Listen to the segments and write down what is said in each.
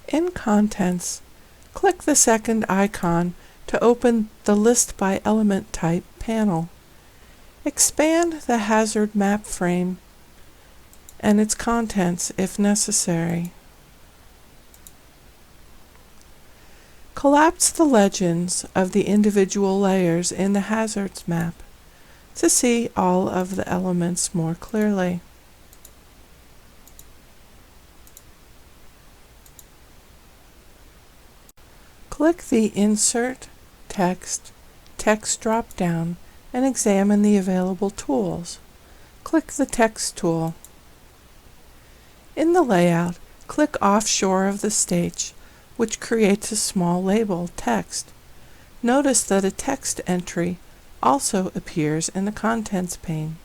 In Contents, click the second icon to open the List by Element Type panel. Expand the hazard map frame and its contents if necessary. Collapse the legends of the individual layers in the hazards map to see all of the elements more clearly. Click the Insert Text drop-down and examine the available tools. Click the Text tool. In the layout, click offshore of the stage, which creates a small label, Text. Notice that a text entry also appears in the Contents pane.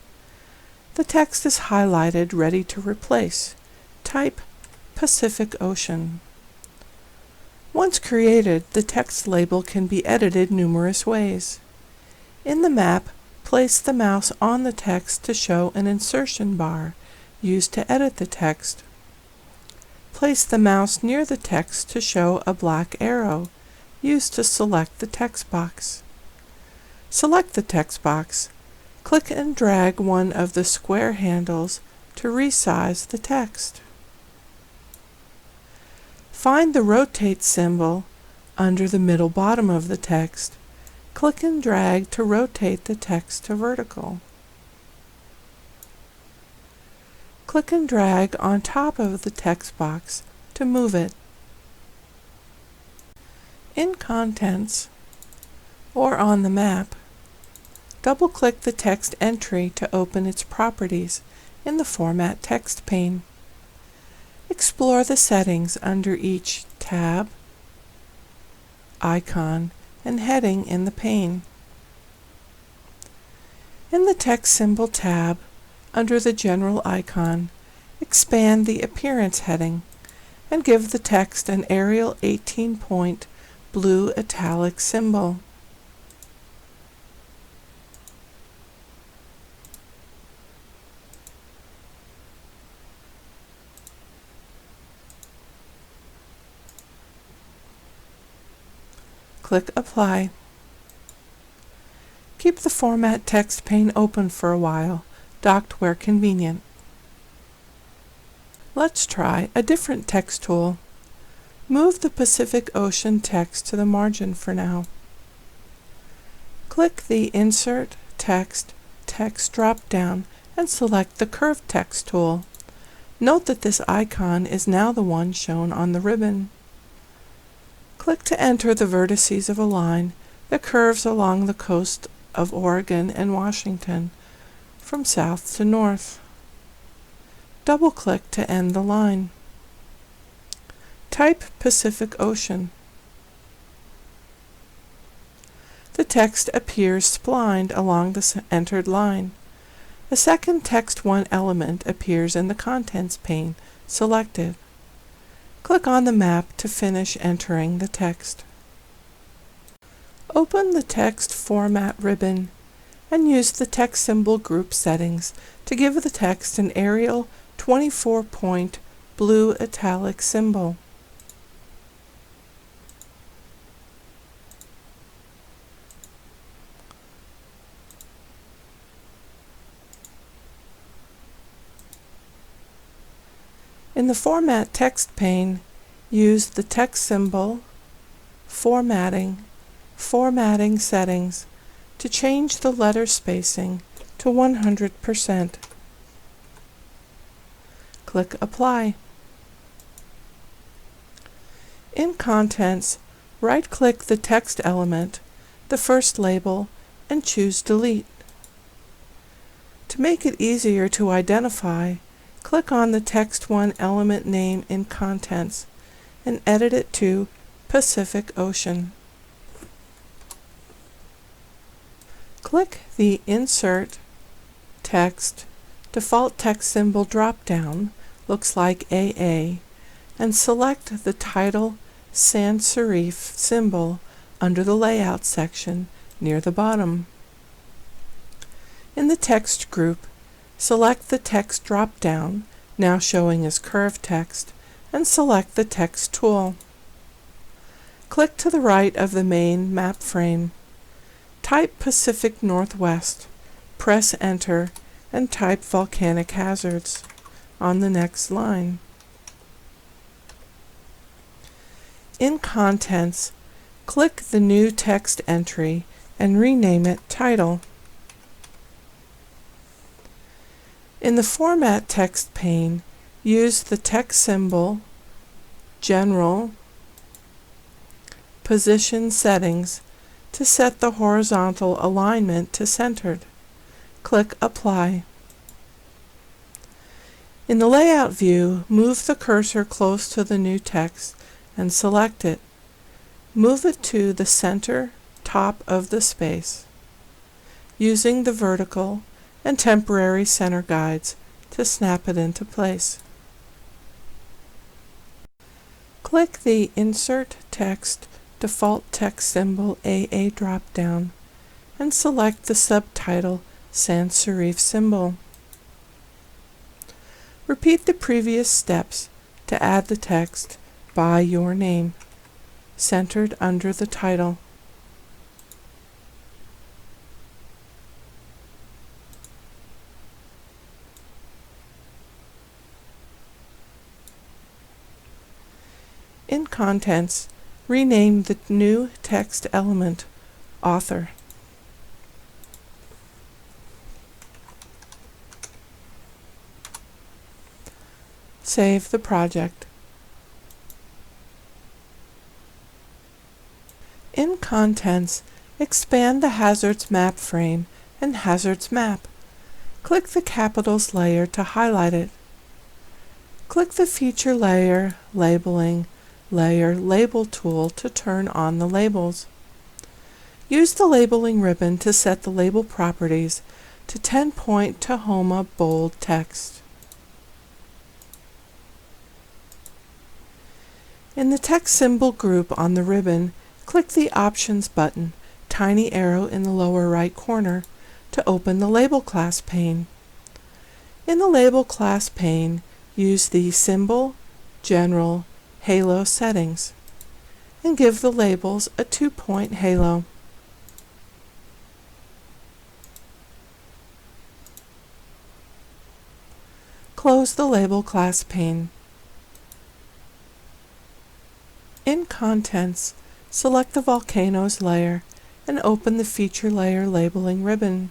The text is highlighted, ready to replace. Type Pacific Ocean. Once created, the text label can be edited numerous ways. In the map, place the mouse on the text to show an insertion bar used to edit the text. Place the mouse near the text to show a black arrow used to select the text box. Select the text box. Click and drag one of the square handles to resize the text. Find the rotate symbol under the middle bottom of the text. Click and drag to rotate the text to vertical. Click and drag on top of the text box to move it. In Contents, or on the map, double-click the text entry to open its properties in the Format Text pane. Explore the settings under each tab, icon, and heading in the pane. In the Text Symbol tab, under the General icon, expand the Appearance heading and give the text an Arial 18-point blue italic symbol. Click Apply. Keep the Format Text pane open for a while, docked where convenient. Let's try a different text tool. Move the Pacific Ocean text to the margin for now. Click the Insert Text drop-down and select the Curved Text tool. Note that this icon is now the one shown on the ribbon. Click to enter the vertices of a line that curves along the coast of Oregon and Washington from south to north. Double-click to end the line. Type Pacific Ocean. The text appears splined along the entered line. A second Text 1 element appears in the Contents pane, selected. Click on the map to finish entering the text. Open the Text Format ribbon and use the text symbol group settings to give the text an Arial 24-point blue italic symbol. In the Format Text pane, use the text symbol, Formatting settings to change the letter spacing to 100%. Click Apply. In Contents, right-click the text element, the first label, and choose Delete. To make it easier to identify, click on the Text 1 element name in Contents and edit it to Pacific Ocean. Click the Insert Text Default Text Symbol drop-down, looks like AA, and select the Title Sans serif symbol under the Layout section near the bottom. In the text group, select the text drop-down, now showing as curved text, and select the text tool. Click to the right of the main map frame. Type Pacific Northwest, press Enter, and type volcanic hazards on the next line. In Contents, click the new text entry and rename it Title. In the Format text pane, use the text symbol, General, Position Settings to set the horizontal alignment to centered. Click Apply. In the Layout view, move the cursor close to the new text and select it. Move it to the center top of the space, using the vertical and temporary center guides to snap it into place. Click the Insert Text default text symbol AA drop-down and select the subtitle sans serif symbol. Repeat the previous steps to add the text by your name, centered under the title. In Contents, rename the new text element Author. Save the project. In Contents, expand the Hazards map frame and Hazards map. Click the Capitals layer to highlight it. Click the Feature Layer Labeling Layer Label tool to turn on the labels. Use the labeling ribbon to set the label properties to 10-point Tahoma bold text. In the text symbol group on the ribbon, click the Options button, tiny arrow in the lower right corner, to open the Label Class pane. In the Label Class pane, use the Symbol, General, Halo settings, and give the labels a 2-point halo. Close the Label Class pane. In Contents, select the Volcanoes layer and open the Feature Layer Labeling ribbon.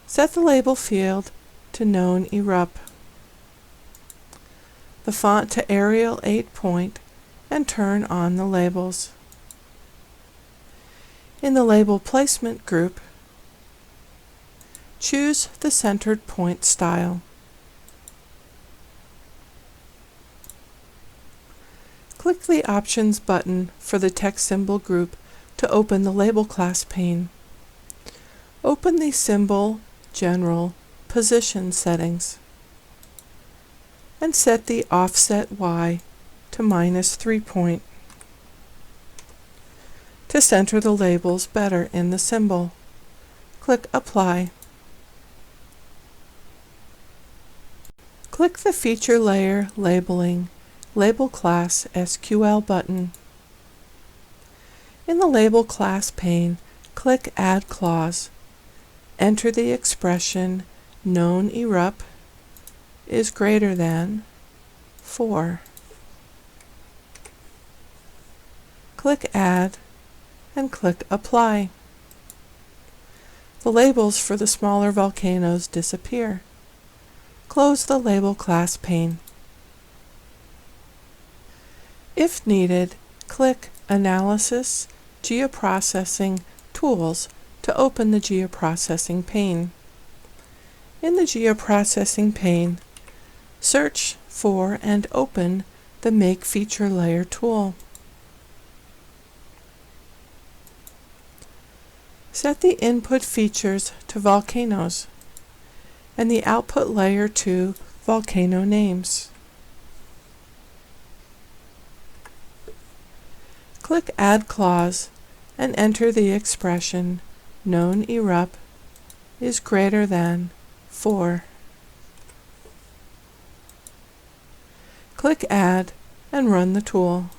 Set the label field to Known Erupt, the font to Arial 8-point, and turn on the labels. In the Label Placement group, choose the Centered Point style. Click the Options button for the text symbol group to open the Label Class pane. Open the Symbol, General, Position settings, and set the Offset Y to -3-point to center the labels better in the symbol. Click Apply. Click the Feature Layer Labeling Label Class SQL button. In the Label Class pane, click Add Clause. Enter the expression Known Erupt is greater than 4. Click Add and click Apply. The labels for the smaller volcanoes disappear. Close the Label Class pane. If needed, click Analysis, Geoprocessing Tools to open the Geoprocessing pane. In the Geoprocessing pane, search for and open the Make Feature Layer tool. Set the input features to volcanoes and the output layer to volcano names. Click Add Clause and enter the expression Known Erupt is greater than 4. Click Add and run the tool.